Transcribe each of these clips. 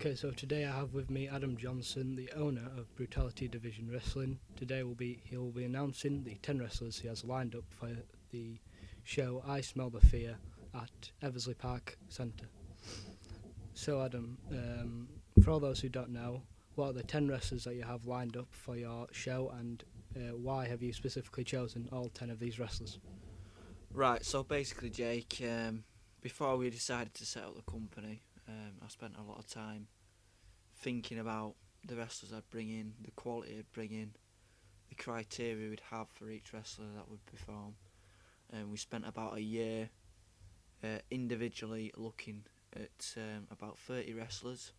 Okay, so today I have with me Adam Johnson, the owner of Brutality Division Wrestling. Today he will be announcing the 10 wrestlers he has lined up for the show I Smell the Fear at Eversley Park Centre. So Adam, for all those who don't know, what are the 10 wrestlers that you have lined up for your show, and why have you specifically chosen all 10 of these wrestlers? Right, so basically, Jake, before we decided to set up the company, I spent a lot of time thinking about the wrestlers I'd bring in, the quality I'd bring in, the criteria we'd have for each wrestler that would perform. And we spent about a year individually looking at about 30 wrestlers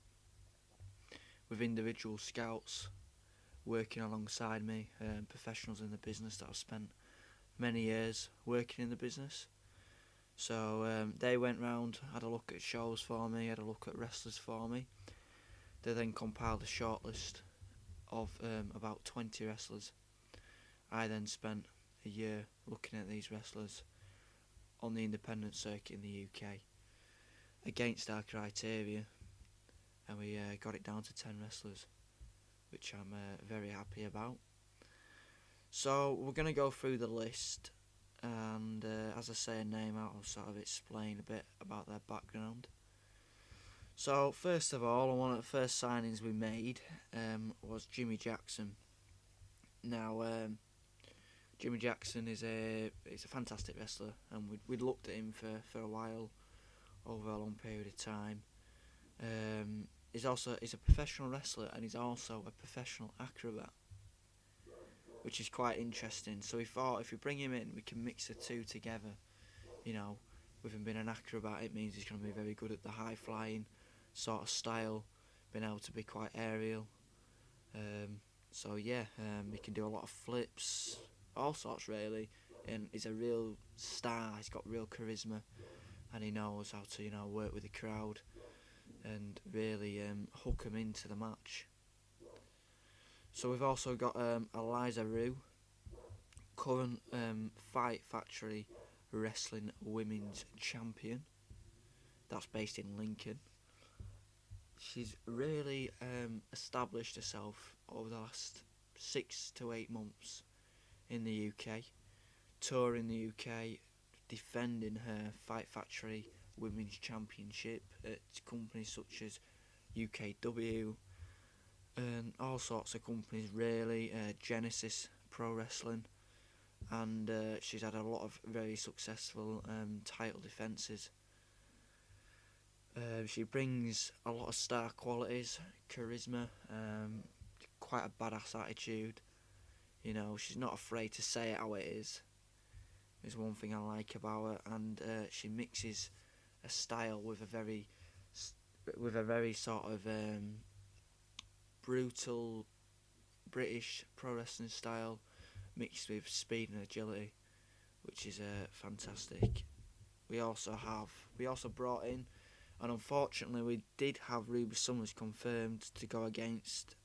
with individual scouts working alongside me, professionals in the business that I've spent many years working in the business. So they went round, had a look at shows for me, had a look at wrestlers for me. They then compiled a shortlist of about 20 wrestlers. I then spent a year looking at these wrestlers on the independent circuit in the UK against our criteria, and we got it down to 10 wrestlers, which I'm very happy about. So we're going to go through the list, and as I say a name out, I'll sort of explain a bit about their background. So first of all, one of the first signings we made was Jimmy Jackson. Now, Jimmy Jackson is a fantastic wrestler, and we'd looked at him for a while, over a long period of time. He's a professional wrestler, and he's also a professional acrobat, which is quite interesting. So we thought if we bring him in, we can mix the two together. You know, with him being an acrobat, it means he's going to be very good at the high flying sort of style, being able to be quite aerial. He can do a lot of flips, all sorts really, and he's a real star. He's got real charisma, and he knows how to work with the crowd and really hook them into the match. So we've also got Eliza Rue, current Fight Factory Wrestling Women's Champion. That's based in Lincoln. She's really established herself over the last 6 to 8 months in the UK, touring the UK, defending her Fight Factory Women's Championship at companies such as UKW and all sorts of companies really, Genesis Pro Wrestling, and she's had a lot of very successful title defences. She brings a lot of star qualities, charisma, quite a badass attitude. You know, she's not afraid to say it how it is one thing I like about her, and she mixes a style with a very sort of brutal British pro wrestling style mixed with speed and agility, which is fantastic. We also brought in, and unfortunately we did have Ruby Summers confirmed to go against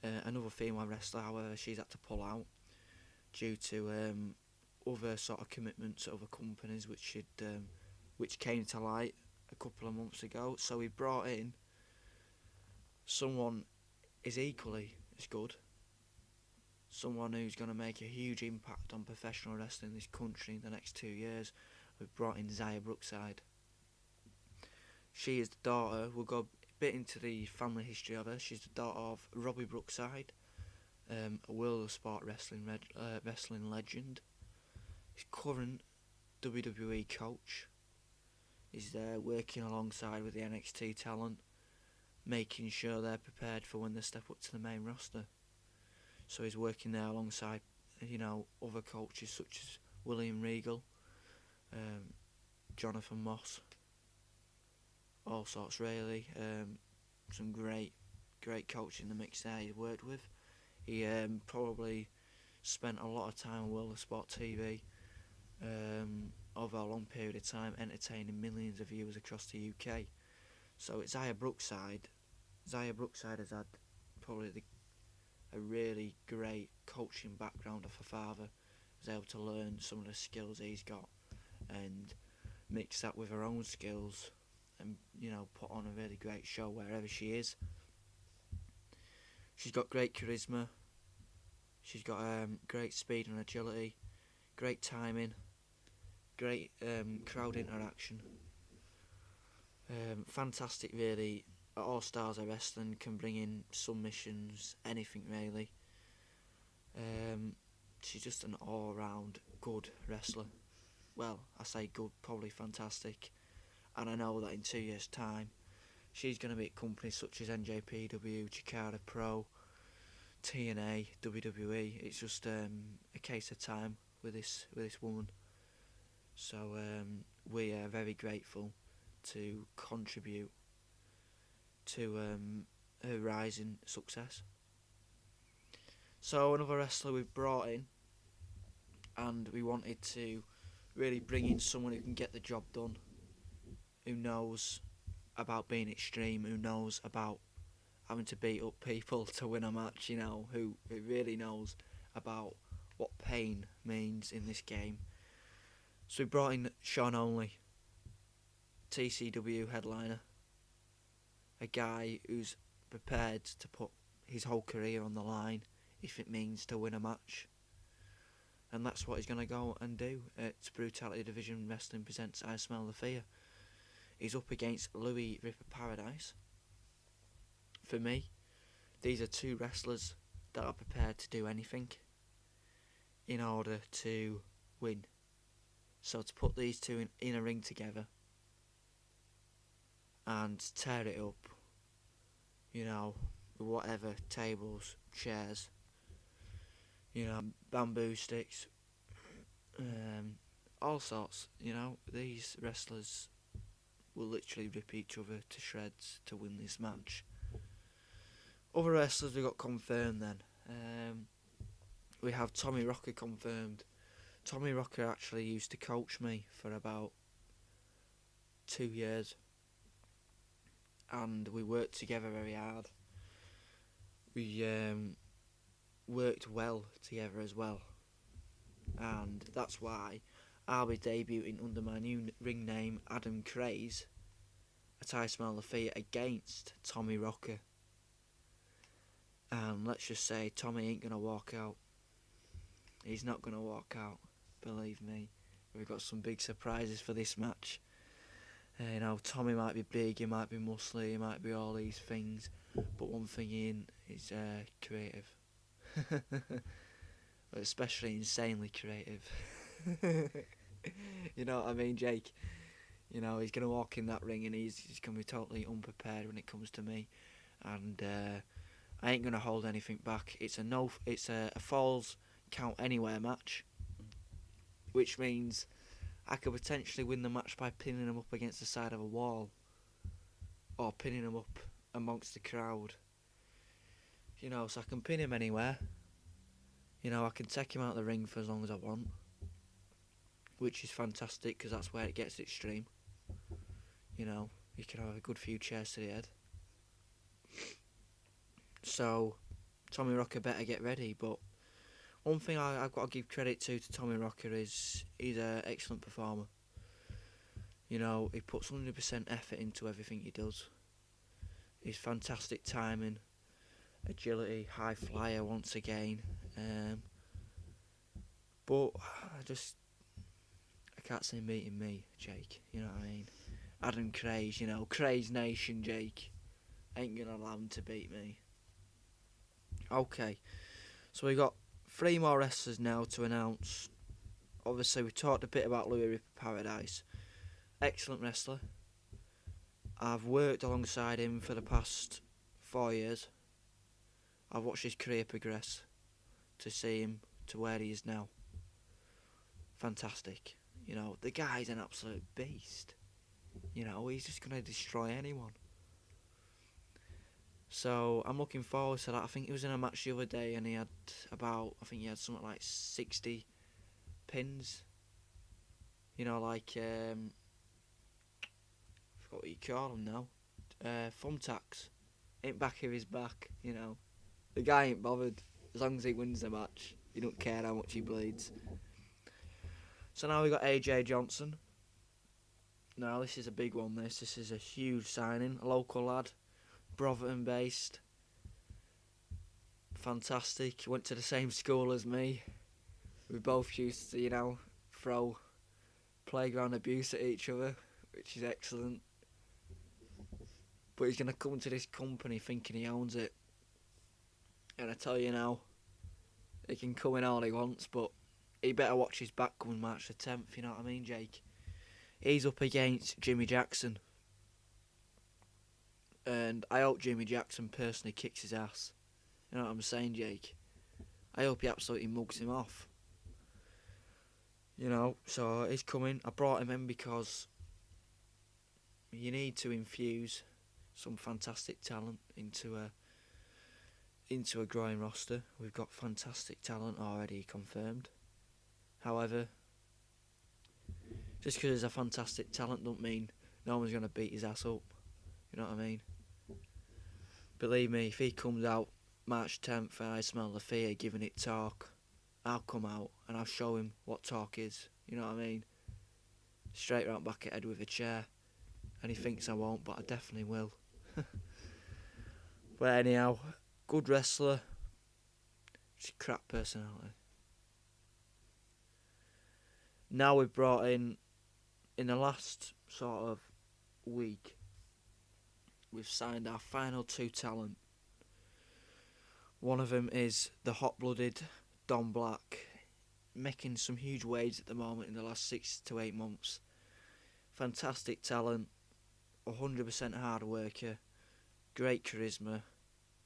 another female wrestler. However, she's had to pull out due to other sort of commitments at other companies which came to light a couple of months ago. So we brought in someone is equally as good, someone who's going to make a huge impact on professional wrestling in this country in the next 2 years. We've brought in Zaya Brookside. She is the daughter, we'll go a bit into the family history of her. She's the daughter of Robbie Brookside, a World of Sport wrestling legend. His current WWE coach. He's there working alongside with the NXT talent, making sure they're prepared for when they step up to the main roster. So he's working there alongside, other coaches such as William Regal, Jonathan Moss, all sorts really. Some great coaches in the mix there he's worked with. He probably spent a lot of time on World of Sport TV over a long period of time, entertaining millions of viewers across the UK. So it's Zaya Brookside. Zaya Brookside has had probably a really great coaching background of her father. Was able to learn some of the skills he's got and mix that with her own skills and put on a really great show wherever she is. She's got great charisma. She's got great speed and agility, great timing, great crowd interaction. Fantastic, really. All stars of wrestling, can bring in submissions, anything really. She's just an all-round good wrestler. Well, I say good, probably fantastic. And I know that in 2 years' time, she's going to be at companies such as NJPW, Jakarta Pro, TNA, WWE. It's just a case of time with this woman. So we are very grateful to contribute to her rising success. So another wrestler we've brought in, and we wanted to really bring in someone who can get the job done, who knows about being extreme, who knows about having to beat up people to win a match, who really knows about what pain means in this game. So we brought in Sean Only, TCW headliner, a guy who's prepared to put his whole career on the line if it means to win a match. And that's what he's going to go and do at Brutality Division Wrestling presents I Smell the Fear. He's up against Louis Ripper Paradise. For me, these are two wrestlers that are prepared to do anything in order to win. So to put these two in a ring together and tear it up, with whatever, tables, chairs, bamboo sticks, all sorts, these wrestlers will literally rip each other to shreds to win this match. Other wrestlers we got confirmed then. We have Tommy Rocker confirmed. Tommy Rocker actually used to coach me for about 2 years, and we worked together very hard. We worked well together as well, and that's why I'll be debuting under my new ring name, Adam Craze, at I Smell the Fear against Tommy Rocker. And let's just say Tommy ain't going to walk out. He's not going to walk out, believe me. We've got some big surprises for this match. Tommy might be big, he might be muscly, he might be all these things, but one thing is creative. Especially insanely creative. You know what I mean, Jake? He's going to walk in that ring and he's going to be totally unprepared when it comes to me. And I ain't going to hold anything back. It's a falls count anywhere match, which means I could potentially win the match by pinning him up against the side of a wall, or pinning him up amongst the crowd. So I can pin him anywhere. I can take him out of the ring for as long as I want, which is fantastic because that's where it gets extreme. You can have a good few chairs to the head. So Tommy Rocker better get ready. But one thing I've got to give credit to Tommy Rocker is he's an excellent performer. He puts 100% effort into everything he does. He's fantastic timing, agility, high flyer once again. But I can't see him beating me, Jake. You know what I mean? Adam Craze, Craze Nation, Jake. Ain't gonna allow him to beat me. Okay, so we got 3 more wrestlers now to announce. Obviously, we talked a bit about Louis Ripper Paradise. Excellent wrestler. I've worked alongside him for the past 4 years. I've watched his career progress to see him to where he is now. Fantastic. The guy's an absolute beast. He's just going to destroy anyone. So I'm looking forward to that. I think he was in a match the other day and he had something like 60 pins. I forgot what you call them now. Thumbtacks. In back of his back, The guy ain't bothered. As long as he wins the match, he don't care how much he bleeds. So now we got AJ Johnson. Now this is a big one. This is a huge signing. A local lad, Brotherton based. Fantastic. Went to the same school as me. We both used to, throw playground abuse at each other, which is excellent. But he's going to come to this company thinking he owns it. And I tell you now, he can come in all he wants, but he better watch his back coming March the 10th, you know what I mean, Jake? He's up against Jimmy Jackson. And I hope Jimmy Jackson personally kicks his ass. You know what I'm saying, Jake? I hope he absolutely mugs him off. So he's coming. I brought him in because you need to infuse some fantastic talent into a growing roster. We've got fantastic talent already confirmed. However, just because there's a fantastic talent don't mean no one's going to beat his ass up. You know what I mean? Believe me, if he comes out March 10th and I smell the fear giving it talk, I'll come out and I'll show him what talk is. You know what I mean? Straight round back at head with a chair. And he thinks I won't, but I definitely will. But anyhow, good wrestler. Just a crap personality. Now we've brought in the last sort of week, we've signed our final 2 talent. One of them is the hot-blooded Don Black, making some huge waves at the moment in the last 6 to 8 months. Fantastic talent, 100% hard worker, great charisma.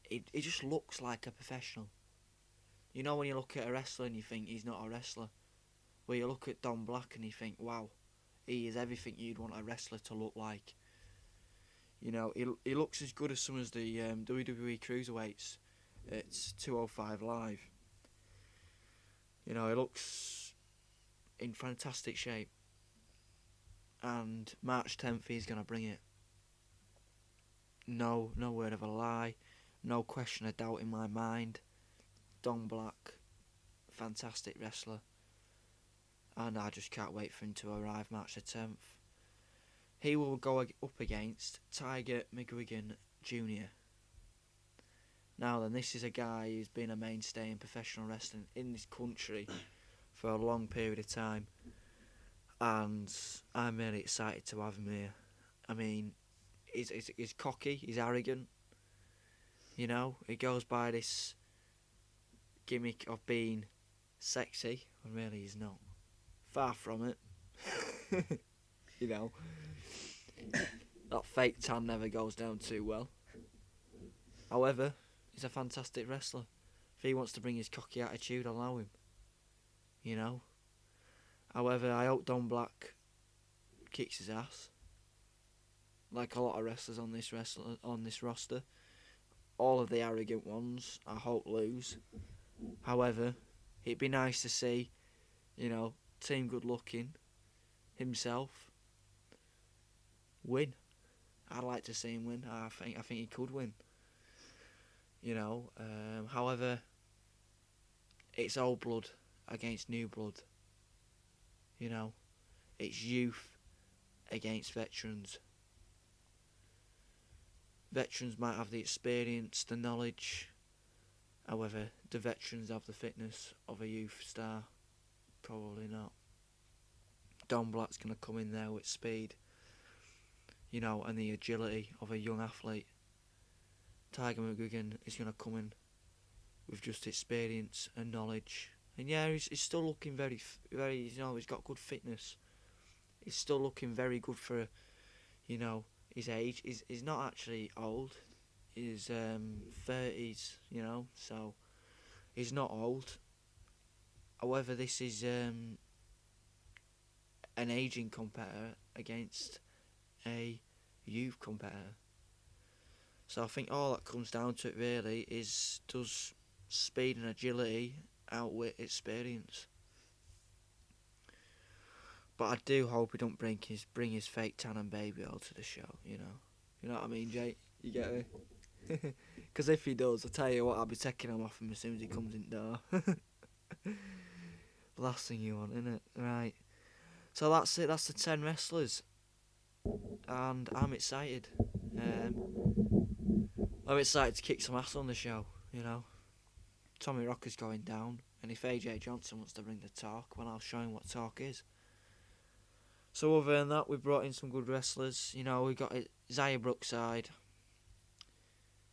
He just looks like a professional. You know when you look at a wrestler and you think he's not a wrestler? Well, you look at Don Black and you think, wow, he is everything you'd want a wrestler to look like. He looks as good as some of the WWE cruiserweights. It's 205 Live. He looks in fantastic shape. And March 10th, he's going to bring it. No word of a lie. No question of doubt in my mind. Don Black, fantastic wrestler. And I just can't wait for him to arrive March the 10th. He will go up against Tiger McGuigan Jr. Now then, this is a guy who's been a mainstay in professional wrestling in this country for a long period of time. And I'm really excited to have him here. I mean, he's cocky, he's arrogant. He goes by this gimmick of being sexy, when really he's not. Far from it. That fake tan never goes down too well. However, he's a fantastic wrestler. If he wants to bring his cocky attitude, allow him. However, I hope Don Black kicks his ass. Like a lot of wrestlers on this roster. All of the arrogant ones, I hope, lose. However, it'd be nice to see, Team Good Looking himself win. I'd like to see him win. I think he could win. However, it's old blood against new blood. It's youth against veterans. Veterans might have the experience, the knowledge. However, the veterans have the fitness of a youth star. Probably not. Don Black's going to come in there with speed, and the agility of a young athlete. Tiger McGuigan is going to come in with just experience and knowledge. And yeah, he's still looking very, he's got good fitness. He's still looking very good for, his age. He's not actually old. He's 30s, so he's not old. However, this is an aging competitor against a youth competitor. So I think all that comes down to it really is, does speed and agility outwit experience? But I do hope he don't bring his fake tan and baby oil to the show, You know what I mean, Jake? You get me? Because if he does, I tell you what, I'll be taking him off him as soon as he comes in the door. Last thing you want, innit? Right. So that's it. That's the 10 wrestlers. and I'm excited. I'm excited to kick some ass on the show. You know, Tommy Rocker's going down, and if AJ Johnson wants to bring the talk, well, I'll show him what talk is. So other than that, we brought in some good wrestlers. You know, we got Zaya Brookside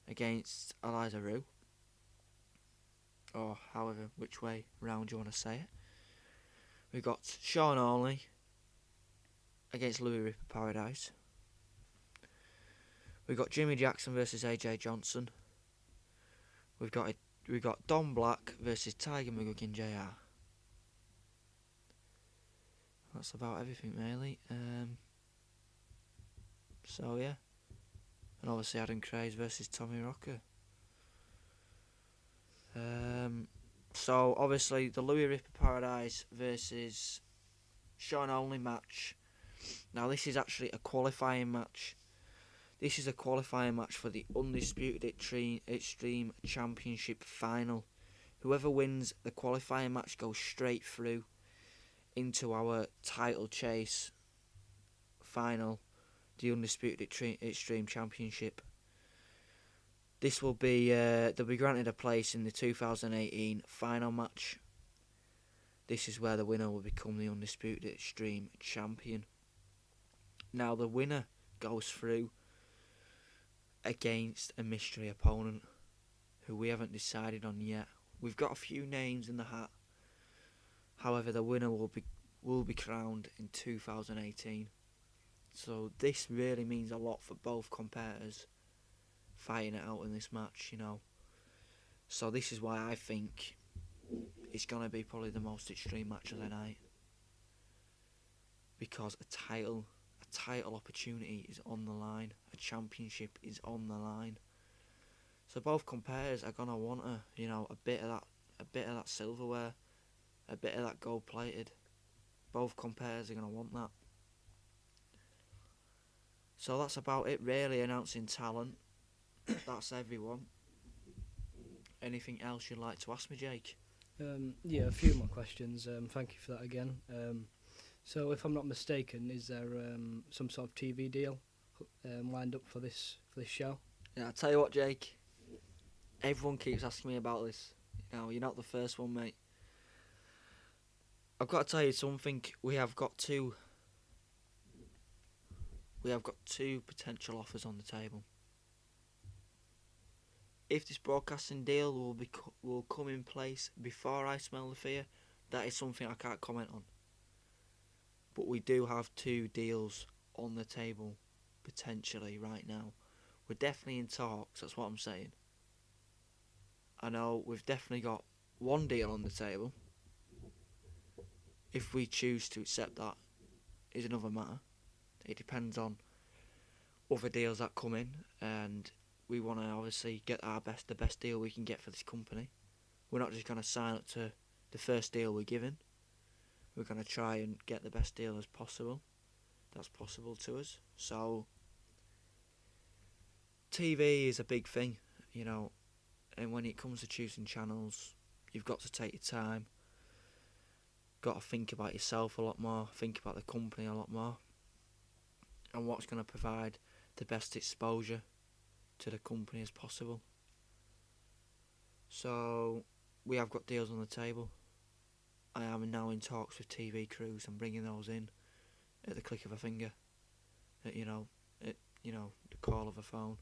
against Eliza Rue, or however, which way round you want to say it. We got Sean Olney against Louis Ripper Paradise. We got Jimmy Jackson versus AJ Johnson. We got Don Black versus Tiger McGuigan Jr. That's about everything really. So yeah, and obviously Adam Craze versus Tommy Rocker. So obviously the Louis Ripper Paradise versus Sean Olney match. Now this is actually a qualifying match. This is a qualifying match for the Undisputed Extreme Championship final. Whoever wins the qualifying match goes straight through into our title chase final, the Undisputed Extreme Championship. This will be, they'll be granted a place in the 2018 final match. This is where the winner will become the Undisputed Extreme Champion. Now the winner goes through against a mystery opponent who we haven't decided on yet. We've got a few names in the hat. However, the winner will be crowned in 2018. So this really means a lot for both competitors fighting it out in this match, you know. So this is why I think it's going to be probably the most extreme match of the night. Because a title opportunity is on the line. A championship is on the line. So both competitors are gonna want a bit of that silverware, a bit of that gold plated. Both competitors are gonna want that. So that's about it really, announcing talent. That's everyone. Anything else you'd like to ask me, Jake? Yeah, a few more questions. Thank you for that again. So, if I'm not mistaken, is there some sort of TV deal lined up for this show? Yeah, I'll tell you what, Jake. Everyone keeps asking me about this. You know, you're not the first one, mate. I've got to tell you something. We have got two potential offers on the table. If this broadcasting deal will come in place before I Smell the Fear, that is something I can't comment on. But we do have two deals on the table, potentially, right now. We're definitely in talks, that's what I'm saying. I know we've definitely got one deal on the table. If we choose to accept that is another matter. It depends on other deals that come in, and we want to obviously get the best deal we can get for this company. We're not just going to sign up to the first deal we're given. We're going to try and get the best deal as possible. That's possible to us. So, TV is a big thing, you know, and when it comes to choosing channels, you've got to take your time. Got to think about yourself a lot more, think about the company a lot more, and what's going to provide the best exposure to the company as possible. So, we have got deals on the table. I am now in talks with TV crews and bringing those in at the click of a finger. At the call of a phone.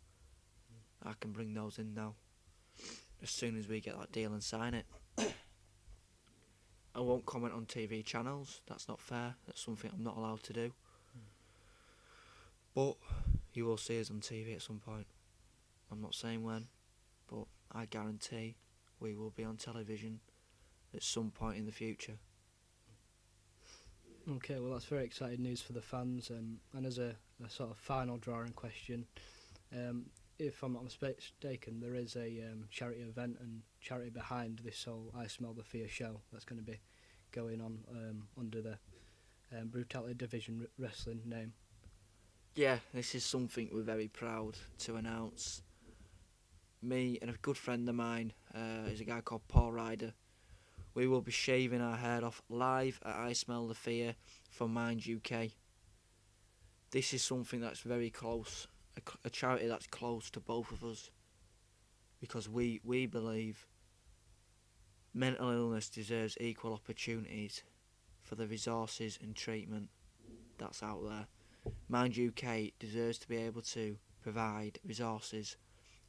I can bring those in now. As soon as we get that deal and sign it. I won't comment on TV channels. That's not fair. That's something I'm not allowed to do. But you will see us on TV at some point. I'm not saying when, but I guarantee we will be on television at some point in the future. Okay, well that's very exciting news for the fans. And as a sort of final drawing question, if I'm not mistaken, there is a charity event and charity behind this whole I Smell the Fear show that's going to be going on under the Brutality Division Wrestling name. Yeah, this is something we're very proud to announce. Me and a good friend of mine is a guy called Paul Ryder. We will be shaving our hair off live at I Smell the Fear for Mind UK. this is something that's very close, a charity that's close to both of us, because we believe mental illness deserves equal opportunities for the resources and treatment that's out there. Mind UK deserves to be able to provide resources,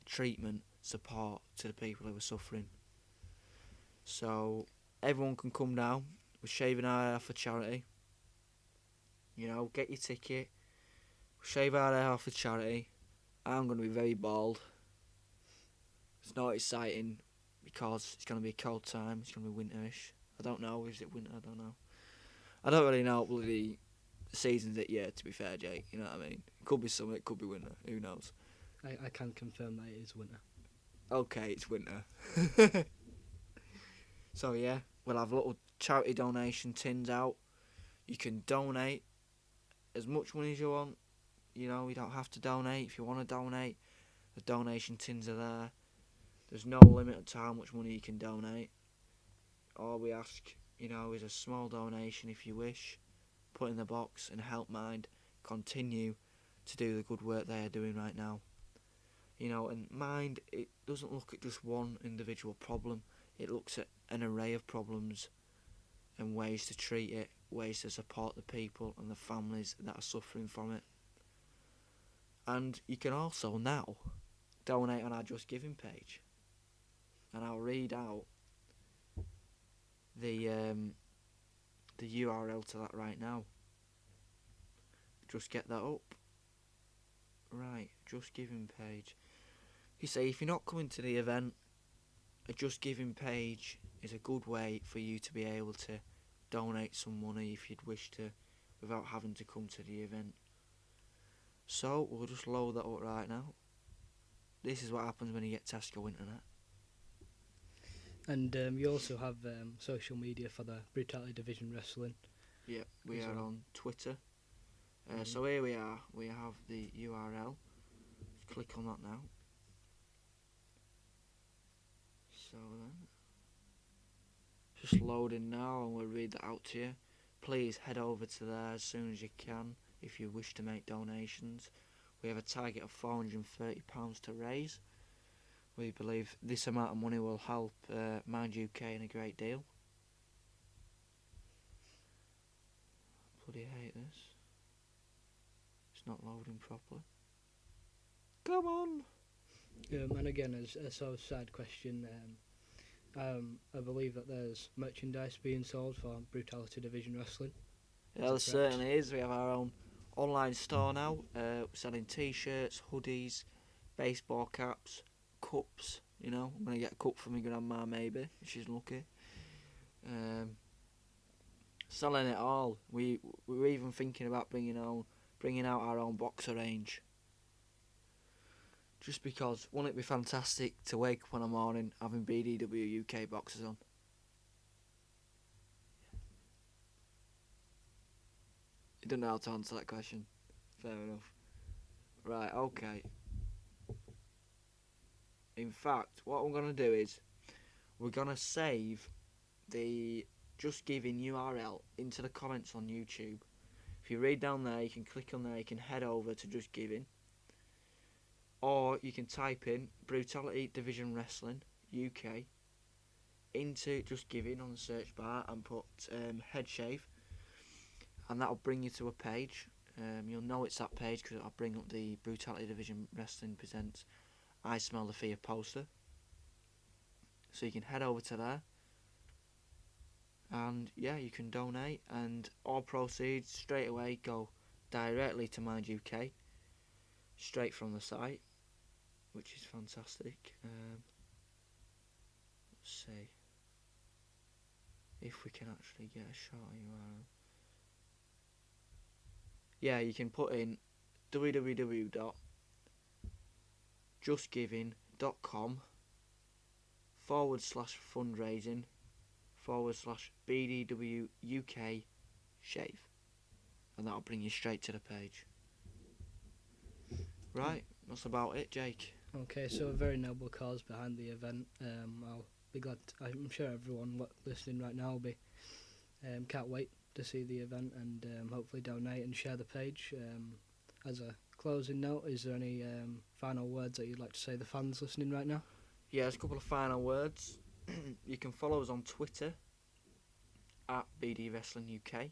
treatment, support to the people who are suffering. So everyone can come down. We're shaving our hair for charity. You know, get your ticket. Shave our hair for charity. I'm going to be very bald. It's not exciting because it's going to be a cold time. It's going to be winterish. I don't know. Is it winter? I don't know. I don't really know bloody seasons it yet, to be fair, Jake. You know what I mean? It could be summer, it could be winter. Who knows? I can confirm that it is winter. Okay, it's winter. So, yeah, we'll have little charity donation tins out. You can donate as much money as you want. You know, you don't have to donate. If you want to donate, the donation tins are there. There's no limit to how much money you can donate. All we ask, you know, is a small donation if you wish. Put in the box and help Mind continue to do the good work they are doing right now. You know, and Mind, it doesn't look at just one individual problem. It looks at an array of problems and ways to treat it, ways to support the people and the families that are suffering from it. And you can also now donate on our Just Giving page. And I'll read out the URL to that right now. Just get that up. Right, Just Giving page. You say if you're not coming to the event, a Just Giving page is a good way for you to be able to donate some money if you'd wish to, without having to come to the event. So we'll just load that up right now. This is what happens when you get Tesco Internet. And you also have social media for the Brutality Division Wrestling. Yep, we are well. on Twitter. So here we are. We have the URL. Just click on that now. So then, just loading now, and we'll read that out to you. Please head over to there as soon as you can if you wish to make donations. We have a target of £430 to raise. We believe this amount of money will help Mind UK in a great deal. Bloody hate this. It's not loading properly. Come on! And again, as a sort of side question, I believe that there's merchandise being sold for Brutality Division Wrestling. Yeah, there certainly is. We have our own online store now. We're selling t-shirts, hoodies, baseball caps, cups. You know, I'm going to get a cup for my grandma maybe, if she's lucky. Selling it all. We're even thinking about bringing out our own boxer range. Just because, wouldn't it be fantastic to wake up in the morning having BDW UK boxers on? You don't know how to answer that question. Fair enough. Right, okay. In fact, what we're going to do is, we're going to save the Just Giving URL into the comments on YouTube. If you read down there, you can click on there, you can head over to Just Giving. Or you can type in Brutality Division Wrestling UK into Just Giving on the search bar and put head shave, and that'll bring you to a page. You'll know it's that page because it'll bring up the Brutality Division Wrestling Presents I Smell the Fear poster. So you can head over to there, and yeah, you can donate, and all proceeds straight away go directly to Mind UK, straight from the site, which is fantastic. Let's see if we can actually get a shot of URL. Yeah, you can put in www.justgiving.com/fundraising/BDW UK shave, and that'll bring you straight to the page. Right, that's about it, Jake. Okay, so a very noble cause behind the event. I'll be glad. I'm sure everyone listening right now will be. Can't wait to see the event and hopefully donate and share the page. as a closing note, is there any final words that you'd like to say to the fans listening right now? Yeah, there's a couple of final words. You can follow us on Twitter at BD Wrestling UK.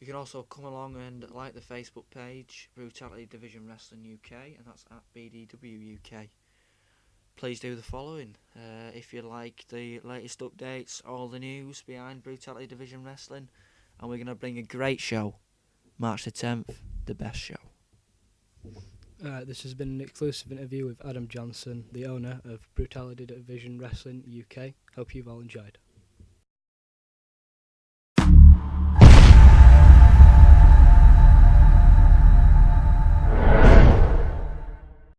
You can also come along and like the Facebook page, Brutality Division Wrestling UK, and that's at BDW UK. Please do the following. If you like the latest updates, all the news behind Brutality Division Wrestling, and we're going to bring a great show, March the 10th, the best show. This has been an exclusive interview with Adam Johnson, the owner of Brutality Division Wrestling UK. Hope you've all enjoyed.